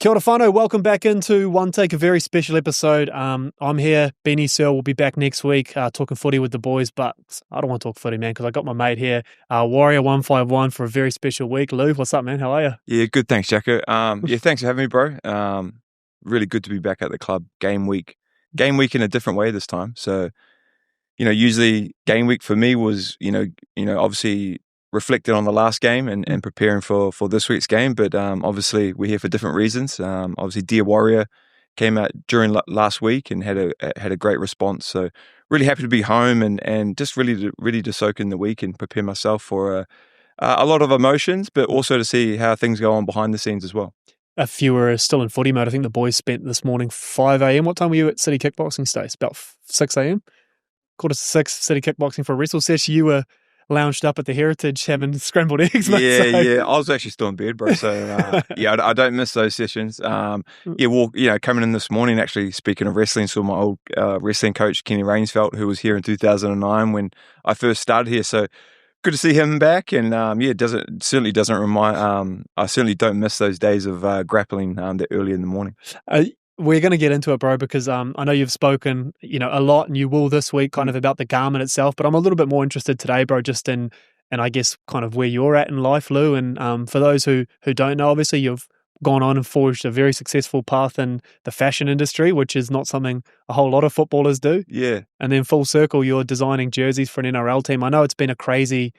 Kia ora whanau, welcome back into One Take, a very special episode. I'm here, Benny Searle will be back next week talking footy with the boys, but I don't want to talk footy, man, because I got my mate here, Warrior151 for a very special week. Lou, what's up, man? How are you? Yeah, good, thanks, Jacko. Thanks for having me, bro. Really good to be back at the club game week in a different way this time. So, usually game week for me was, obviously reflecting on the last game and preparing for this week's game. But obviously we're here for different reasons. Obviously, Dear Warrior came out during last week and had a great response. So really happy to be home and just really to soak in the week and prepare myself for a lot of emotions, but also to see how things go on behind the scenes as well. A few are still in footy mode. I think the boys spent this morning 5 a.m. What time were you at City Kickboxing Stace? About 6 a.m.? 5:45 City Kickboxing for a wrestle session. You were lounged up at the Heritage having scrambled eggs, mate. Yeah. I was actually still in bed, bro. So, I don't miss those sessions. Coming in this morning, actually, speaking of wrestling, saw my old wrestling coach, Kenny Rainsfeld, who was here in 2009 when I first started here. So, good to see him back. And, certainly doesn't remind, I certainly don't miss those days of grappling that early in the morning. We're going to get into it, bro, because I know you've spoken, a lot, and you will this week kind of about the garment itself, but I'm a little bit more interested today, bro, just in, and I guess kind of where you're at in life, Lou. And for those who don't know, obviously you've gone on and forged a very successful path in the fashion industry, which is not something a whole lot of footballers do. Yeah. And then full circle, you're designing jerseys for an NRL team. I know it's been a crazy,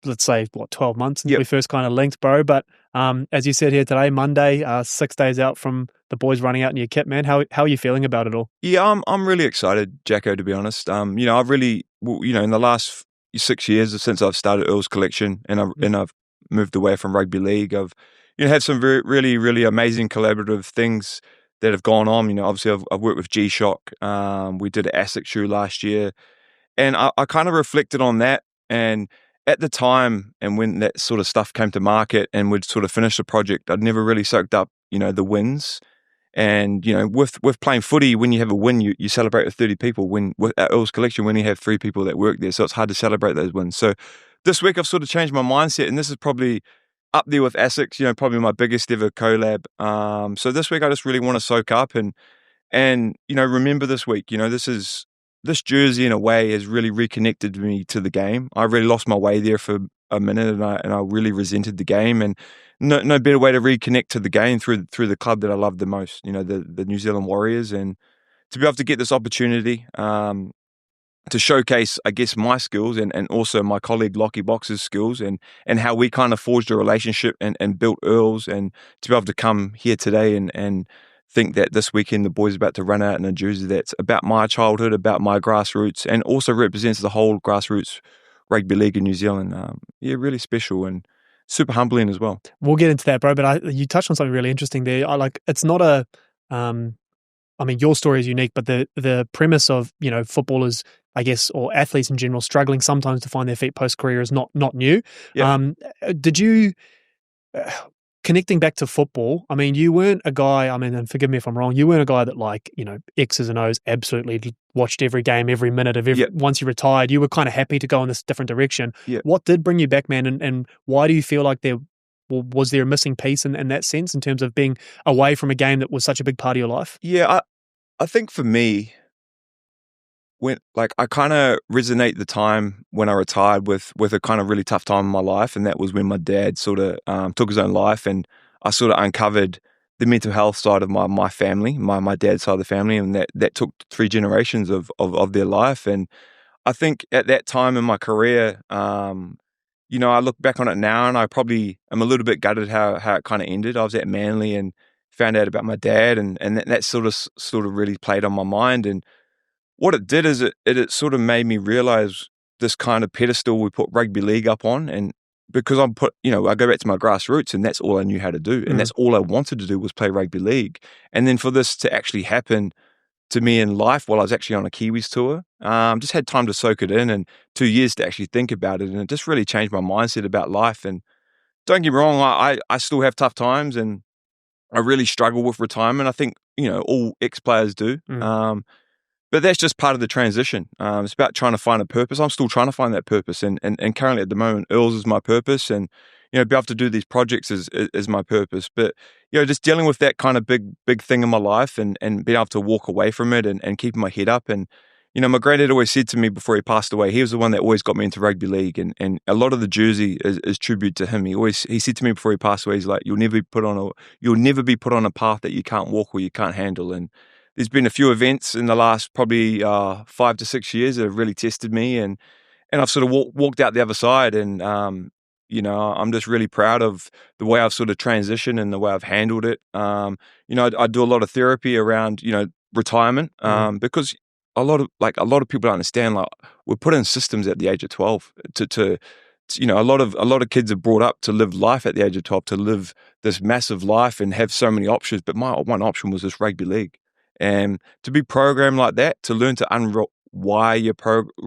let's say, 12 months since we first kind of linked, bro. But as you said here today, Monday, 6 days out from the boys running out in your kit, man. How are you feeling about it all? Yeah, I'm really excited, Jacko, to be honest. I've really, in the last 6 years since I've started Earl's Collection and I've moved away from rugby league, I've had some really, really amazing collaborative things that have gone on. Obviously I've worked with G-Shock. We did an ASIC shoe last year, and I kind of reflected on that. And at the time, and when that sort of stuff came to market and we'd sort of finished the project, I'd never really soaked up, the wins. And, with playing footy, when you have a win, you celebrate with 30 people. When with at Earl's Collection, when you have 3 people that work there, so it's hard to celebrate those wins. So this week I've sort of changed my mindset, and this is probably up there with ASICS, probably my biggest ever collab. So this week I just really want to soak up and remember this week. This jersey in a way has really reconnected me to the game. I really lost my way there for a minute, and I really resented the game, and no better way to reconnect to the game through the club that I love the most, the New Zealand Warriors, and to be able to get this opportunity to showcase, I guess, my skills and also my colleague Lockie Box's skills and how we kind of forged a relationship and built Earls, and to be able to come here today and think that this weekend the boys are about to run out in a jersey that's about my childhood, about my grassroots, and also represents the whole grassroots rugby league in New Zealand. Really special and super humbling as well. We'll get into that, bro, but you touched on something really interesting there. It's not a, your story is unique, but the premise of, footballers, I guess, or athletes in general, struggling sometimes to find their feet post-career is not new. Yeah. Did you... connecting back to football, you weren't a guy, and forgive me if I'm wrong, you weren't a guy that X's and O's absolutely watched every game, every minute of every, once you retired, you were kind of happy to go in this different direction. Yeah. What did bring you back, man? And why do you feel like was there a missing piece in that sense in terms of being away from a game that was such a big part of your life? Yeah, I think for me, when I kind of resonate the time when I retired with a kind of really tough time in my life, and that was when my dad sort of took his own life, and I sort of uncovered the mental health side of my family, my dad's side of the family, and that took 3 generations of their life. And I think at that time in my career, I look back on it now, and I probably am a little bit gutted how it kind of ended. I was at Manly and found out about my dad, and that sort of really played on my mind. And what it did is it sort of made me realize this kind of pedestal we put rugby league up on, and because I go back to my grassroots, and that's all I knew how to do, and that's all I wanted to do was play rugby league. And then for this to actually happen to me in life while I was actually on a Kiwis tour, just had time to soak it in, and 2 years to actually think about it, and it just really changed my mindset about life. And don't get me wrong, I still have tough times, and I really struggle with retirement. I think all ex-players do. But that's just part of the transition. It's about trying to find a purpose. I'm still trying to find that purpose. And currently at the moment, Earls is my purpose. And, be able to do these projects is my purpose. But, just dealing with that kind of big thing in my life and being able to walk away from it and keeping my head up. And, my granddad always said to me before he passed away, he was the one that always got me into rugby league, and a lot of the jersey is tribute to him. He said to me before he passed away, he's like, you'll never be put on a path that you can't walk or you can't handle. And there's been a few events in the last probably 5 to 6 years that have really tested me, and I've sort of walked out the other side. And I'm just really proud of the way I've sort of transitioned and the way I've handled it. I do a lot of therapy around retirement because a lot of people don't understand, like, we're put in systems at the age of 12 to a lot of kids are brought up to live life at the age of 12, to live this massive life and have so many options. But my one option was this rugby league, and to be programmed like that, to learn to unwire your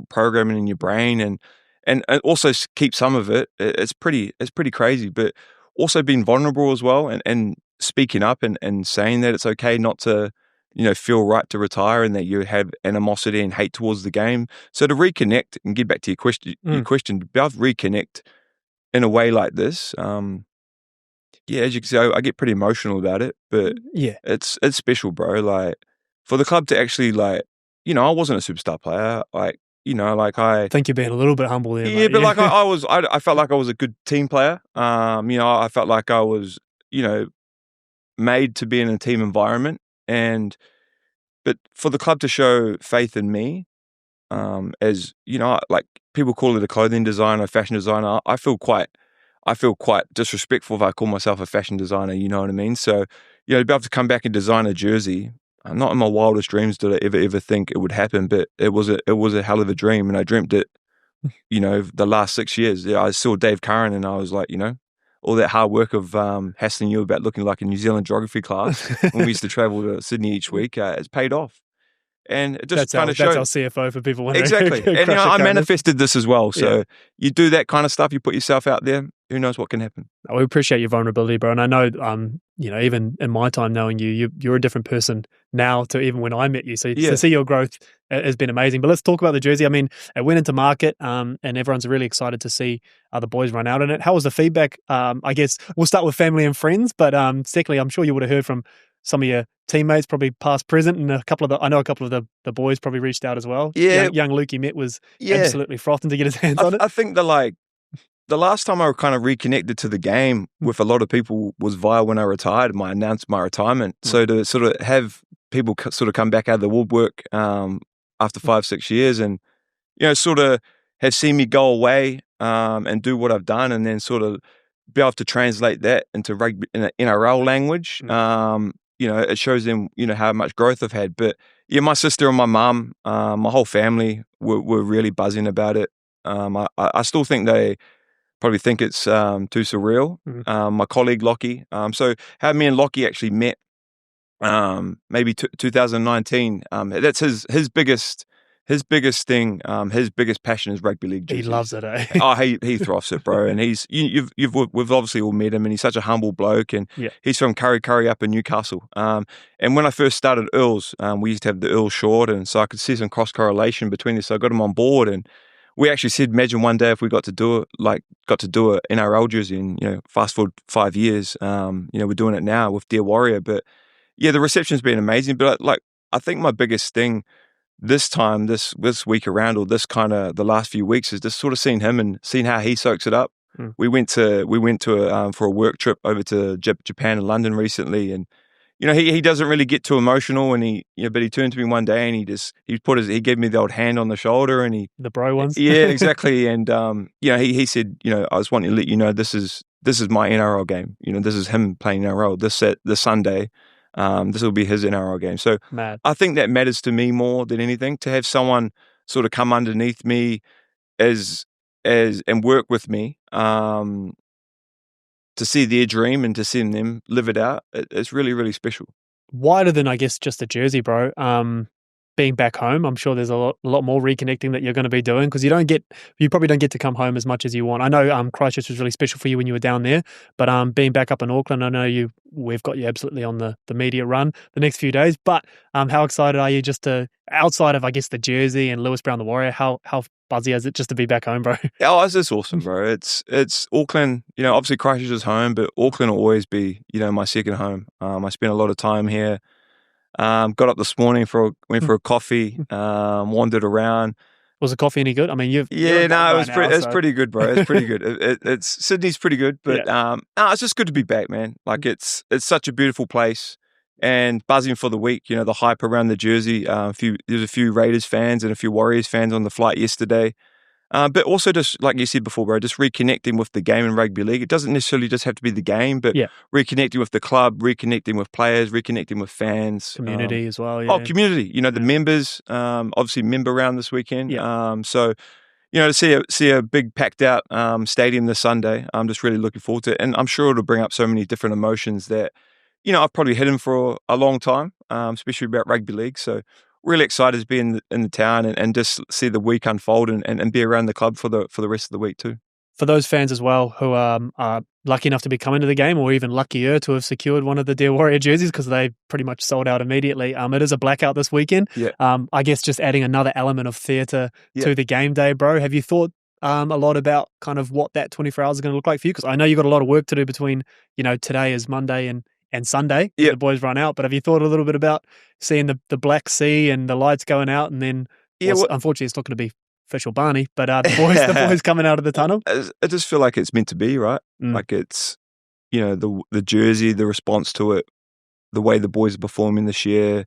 programming in your brain and also keep some of it. It's pretty crazy, but also being vulnerable as well and speaking up and saying that it's okay not to feel right to retire and that you have animosity and hate towards the game. So to reconnect and get back to your question, to be able to reconnect in a way like this, as you can see, I get pretty emotional about it, but it's special, bro. Like, for the club to actually, like, I wasn't a superstar player, I think you're being a little bit humble there. Yeah, but like I felt like I was a good team player. I felt like I was, made to be in a team environment, but for the club to show faith in me, as like, people call it a clothing designer, a fashion designer. I feel quite disrespectful if I call myself a fashion designer. You know what I mean? So, to be able to come back and design a jersey, not in my wildest dreams did I ever think it would happen, but it was a hell of a dream, and I dreamt it, the last 6 years. I saw Dave Curran, and I was like, all that hard work of hassling you about looking like a New Zealand geography class when we used to travel to Sydney each week, it's paid off. And it just kind of showed. That's our CFO for people wondering. Exactly. And I manifested this as well. So you do that kind of stuff, you put yourself out there, who knows what can happen. We appreciate your vulnerability, bro. And I know, even in my time knowing you're a different person now to even when I met you. So to see your growth has been amazing. But let's talk about the jersey. I mean, it went into market and everyone's really excited to see the boys run out in it. How was the feedback? I guess we'll start with family and friends. But secondly, I'm sure you would have heard from some of your teammates, probably past, present, and I know a couple of the boys probably reached out as well. Yeah. Young Lukey Met was absolutely frothing to get his hands on it. I think the last time I kind of reconnected to the game with a lot of people was via when I retired. I announced my retirement. So to sort of have people sort of come back out of the woodwork after 5-6 years and, sort of have seen me go away and do what I've done, and then sort of be able to translate that into rugby in an NRL language. It shows them, how much growth I've had. But my sister and my mum, my whole family were really buzzing about it. I still think they probably think it's too surreal. My colleague Lockie, so how me and Lockie actually met, maybe 2019. That's his biggest thing. His biggest passion is rugby league jerseys. He loves it, eh? He throws it, bro. And we've obviously all met him, and he's such a humble bloke. And he's from Curry up in Newcastle. And when I first started Earls, we used to have the Earls short, and so I could see some cross correlation between this. So I got him on board, and we actually said, imagine one day if we got to do a NRL jersey, and fast forward 5 years, we're doing it now with Dear Warrior. But the reception's been amazing. But I think my biggest thing this time, this week around, or this kind of the last few weeks, is just sort of seeing him and seeing how he soaks it up. We went to for a work trip over to Japan and London recently, and he doesn't really get too emotional, and but he turned to me one day and he gave me the old hand on the shoulder, and the bro ones. Yeah, exactly. And he said, I just want to let you know this is my NRL game. This is him playing NRL this Sunday. This will be his NRL game. So Mad. I think that matters to me more than anything, to have someone sort of come underneath me and work with me, to see their dream and to see them live it out. It's really, really special. Wider than, I guess, just a jersey, bro. Being back home, I'm sure there's a lot more reconnecting that you're going to be doing, because you probably don't get to come home as much as you want. I know Christchurch was really special for you when you were down there, but being back up in Auckland, I know we've got you absolutely on the media run the next few days. But how excited are you just to, outside of, I guess, the jersey and Lewi Brown the Warrior, how buzzy as it just to be back home, bro? Oh, it's just awesome, bro. It's Auckland. Obviously Christchurch is home, but Auckland will always be my second home. I spent a lot of time here. Got up this morning went for a coffee. Wandered around. Was the coffee any good? I mean, you're it was it's pretty good, bro. It's pretty good. It's Sydney's pretty good, but it's just good to be back, man. Like it's such a beautiful place, and buzzing for the week. The hype around the jersey. There's a few Raiders fans and a few Warriors fans on the flight yesterday. But also just like you said before, bro, just reconnecting with the game in rugby league. It doesn't necessarily just have to be the game, but reconnecting with the club, reconnecting with players, reconnecting with fans. Community as well, yeah. Oh, community. The members, obviously member round this weekend. So, to see a big packed out stadium this Sunday, I'm just really looking forward to it. And I'm sure it'll bring up so many different emotions that, I've probably hidden for a long time, especially about rugby league. So, really excited to be in the town and just see the week unfold and be around the club for the rest of the week too. For those fans as well who are lucky enough to be coming to the game, or even luckier to have secured one of the Dear Warrior jerseys because they pretty much sold out immediately. It is a blackout this weekend. Yeah. I guess just adding another element of theatre to the game day, bro. Have you thought a lot about kind of what that 24 hours is going to look like for you? Because I know you've got a lot of work to do between, today is Monday and Sunday. The boys run out. But have you thought a little bit about seeing the Black Sea and the lights going out, and then unfortunately it's not going to be official Barney, but the boys coming out of the tunnel? I just feel like it's meant to be, right? Like it's the jersey, the response to it, the way the boys are performing this year.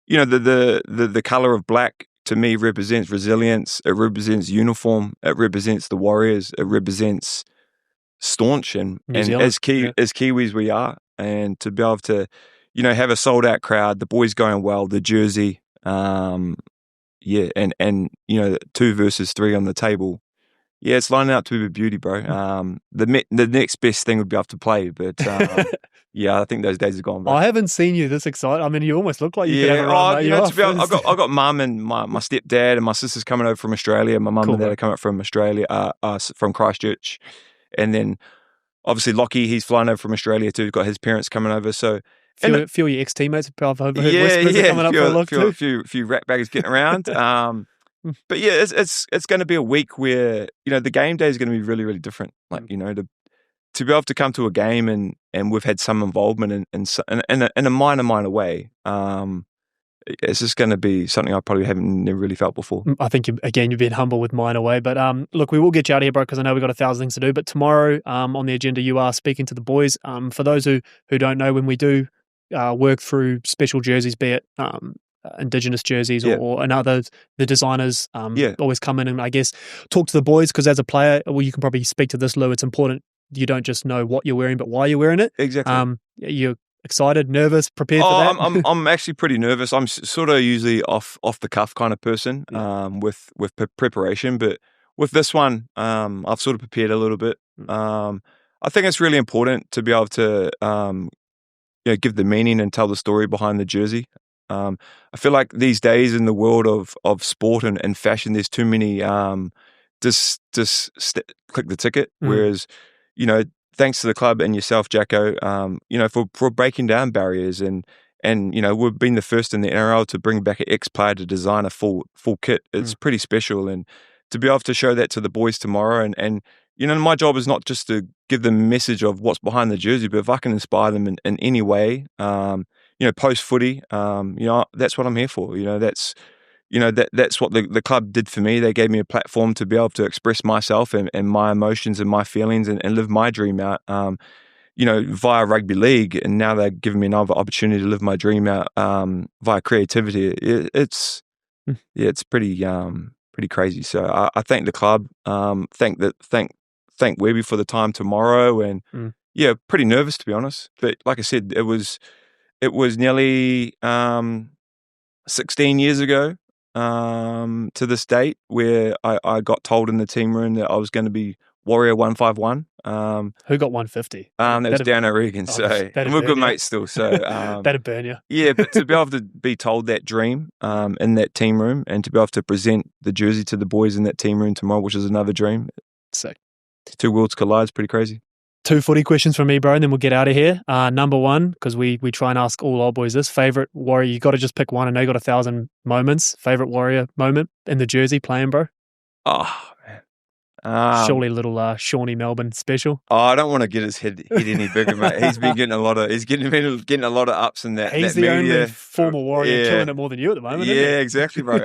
The color of black to me represents resilience. It represents uniform. It represents the Warriors. It represents staunch and as Kiwis we are. And to be able to, have a sold out crowd, the boys going well, the jersey, and 2 versus 3 on the table. Yeah, it's lining up to be a beauty, bro. The next best thing would be able to play, but I think those days are gone, bro. I haven't seen you this excited. I mean, you almost look like you could have a run. I got mum and my stepdad and my sister's coming over from Australia. My mum and dad are coming up from Australia, from Christchurch, and then. Obviously, Lockie, he's flying over from Australia too. Got his parents coming over. So, few of your ex-teammates have overheard whispers are coming up for a look too. A few rat baggers getting around. But yeah, it's going to be a week where the game day is going to be really, really different. Like to be able to come to a game and we've had some involvement in a minor way. It's just going to be something I probably haven't never really felt before. I think, you've been humble with mine away. But look, we will get you out of here, bro, because I know we've got 1,000 things to do. But tomorrow on the agenda, you are speaking to the boys. For those who don't know, when we do work through special jerseys, be it Indigenous jerseys or another, the designers always come in and I guess talk to the boys, because as a player, well, you can probably speak to this, Lou, it's important you don't just know what you're wearing, but why you're wearing it. Exactly. You're excited, nervous, prepared for that? I'm actually pretty nervous. I'm sort of usually off the cuff kind of person with preparation, but with this one, I've sort of prepared a little bit. I think it's really important to be able to give the meaning and tell the story behind the jersey. I feel like these days in the world of sport and fashion, there's too many just click the ticket. Whereas thanks to the club and yourself, Jacko, for breaking down barriers and we've been the first in the NRL to bring back an ex-player to design a full kit. It's pretty special, and to be able to show that to the boys tomorrow, and my job is not just to give them a message of what's behind the jersey, but if I can inspire them in any way, post footy, that's what I'm here for. That's what the club did for me. They gave me a platform to be able to express myself and my emotions and my feelings and live my dream out, via rugby league. And now they're giving me another opportunity to live my dream out via creativity. It's pretty crazy. So I thank the club, thank Webby for the time tomorrow, and pretty nervous to be honest. But like I said, it was nearly 16 years ago to this date where I got told in the team room that I was going to be Warrior 151. Who got 150? That was Dan O'Regan. So we're good mates still. So that'd burn you. Yeah, but to be able to be told that dream in that team room, and to be able to present the jersey to the boys in that team room tomorrow, which is another dream. Sick. 2 worlds collide. It's pretty crazy. 2 footy questions from me, bro, and then we'll get out of here. Number 1, because we try and ask all old boys this, favourite Warrior. You got to just pick one. I know you got 1,000 moments. Favourite Warrior moment in the jersey playing, bro? Oh man. Surely a little Shawnee Melbourne special. Oh, I don't want to get his head any bigger, mate. He's been getting a lot of ups in that He's the media. only former Warrior killing it more than you at the moment, isn't he? Yeah, exactly, bro.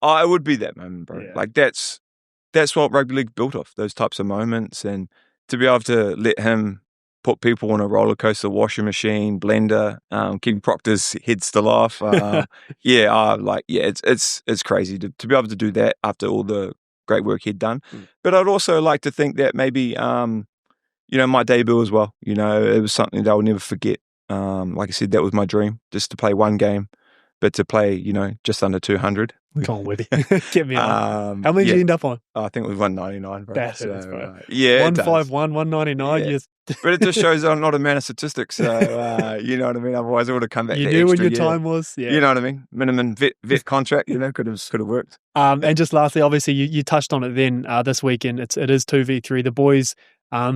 Oh, it would be that moment, bro. Yeah. Like that's what rugby league built off, those types of moments, and to be able to let him put people on a roller coaster, washing machine, blender, keep Proctor's head still off. It's crazy to be able to do that after all the great work he'd done. But I'd also like to think that maybe my debut as well. It was something that I'll never forget. Like I said, that was my dream, just to play one game, but to play, just under 200. Come on, Webby. Get me on. How many did you end up on? I think it was 199, bro. That is, bro. 151, 199. Yeah. Yes. But it just shows I'm not a man of statistics. So, you know what I mean? Otherwise, I would have come back. You knew when your time was. Yeah. You know what I mean? Minimum vet contract, could have worked. And just lastly, obviously, you touched on it then this weekend. It is 2v3. The boys, I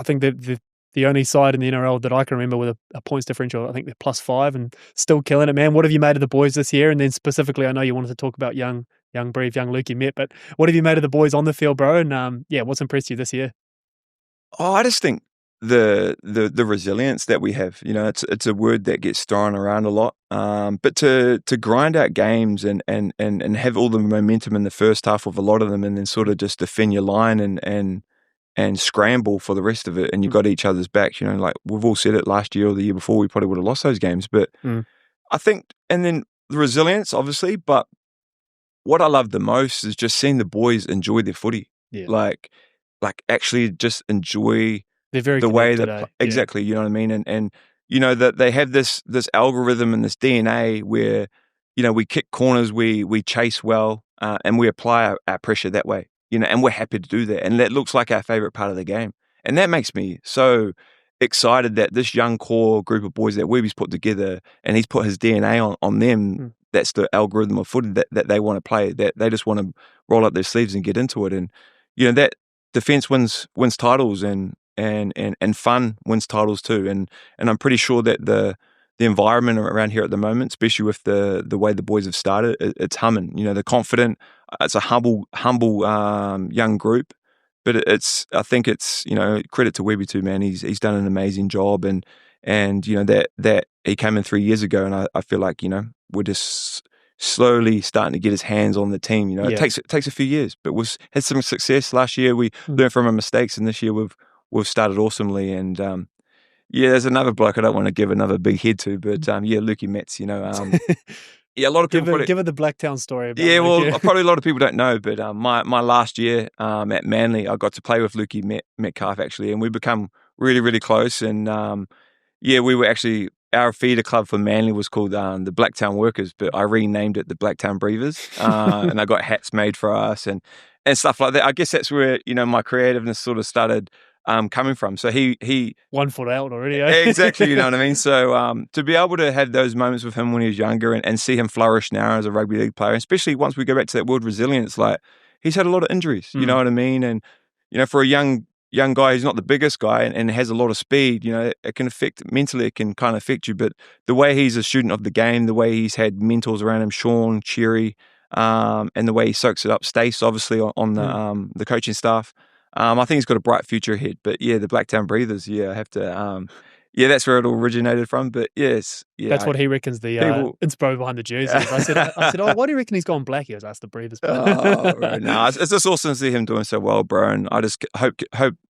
think that the only side in the NRL that I can remember with a points differential, I think they're +5 and still killing it, man. What have you made of the boys this year? And then specifically, I know you wanted to talk about young Breeve, young Lukey Met, but what have you made of the boys on the field, bro? And what's impressed you this year? Oh, I just think the resilience that we have. It's a word that gets thrown around a lot. But to grind out games and have all the momentum in the first half of a lot of them, and then sort of just defend your line and scramble for the rest of it, and you got each other's backs. Like we've all said it last year or the year before, we probably would have lost those games. But I think, and then the resilience, obviously, but what I love the most is just seeing the boys enjoy their footy. Yeah. Like actually just enjoy the way that exactly, you know what I mean? And that they have this algorithm and this DNA where, we kick corners, we chase well, and we apply our pressure that way. And we're happy to do that. And that looks like our favorite part of the game. And that makes me so excited that this young core group of boys that Webby's put together, and he's put his DNA on them. That's the algorithm of footy that they want to play, that they just want to roll up their sleeves and get into it. And, that defense wins titles and fun wins titles too. And I'm pretty sure that the environment around here at the moment, especially with the way the boys have started, it's humming. They're confident. It's a humble young group, but I think it's credit to Webby too, man. He's done an amazing job, and that he came in 3 years ago, and I feel like we're just slowly starting to get his hands on the team. It takes a few years, but we've had some success. Last year we learned from our mistakes, and this year we've started awesomely. And there's another bloke I don't want to give another big head to, but Lukey Metz, a lot of people give it the Blacktown story. About probably a lot of people don't know, but my last year at Manly, I got to play with Lukey Metcalf actually, and we become really, really close. And we were actually, our feeder club for Manly was called the Blacktown Workers, but I renamed it the Blacktown Breathers, and I got hats made for us and stuff like that. I guess that's where my creativeness sort of started coming from. So he 1 foot out already. Exactly, you know what I mean? So to be able to have those moments with him when he was younger and see him flourish now as a rugby league player, especially once we go back to that word resilience, like he's had a lot of injuries, you know what I mean? And for a young guy, he's not the biggest guy and has a lot of speed, it can affect mentally, it can kind of affect you. But the way he's a student of the game, the way he's had mentors around him, Sean, Cherry, and the way he soaks it up, Stace obviously on the coaching staff. I think he's got a bright future ahead. But the Blacktown Breathers, I have to that's where it all originated from. But yes, that's what he reckons the inspo behind the jerseys. I said, oh, why do you reckon he's gone black? He goes, that's the Breathers. No, it's just awesome to see him doing so well, bro. And I just hope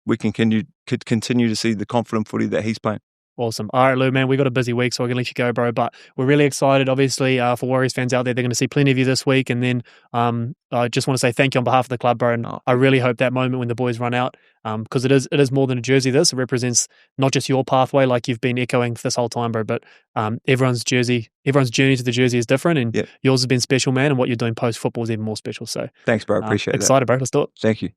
we can continue to see the confident footy that he's playing. Awesome. All right, Lou, man, we got a busy week, so we're going to let you go, bro. But we're really excited, obviously, for Warriors fans out there. They're going to see plenty of you this week. And then I just want to say thank you on behalf of the club, bro. And I really hope that moment when the boys run out, because it is more than a jersey. It represents not just your pathway, like you've been echoing this whole time, bro, but everyone's journey to the jersey is different. And yours has been special, man. And what you're doing post-football is even more special. So thanks, bro. Appreciate it. Excited, bro. Let's do it. Thank you.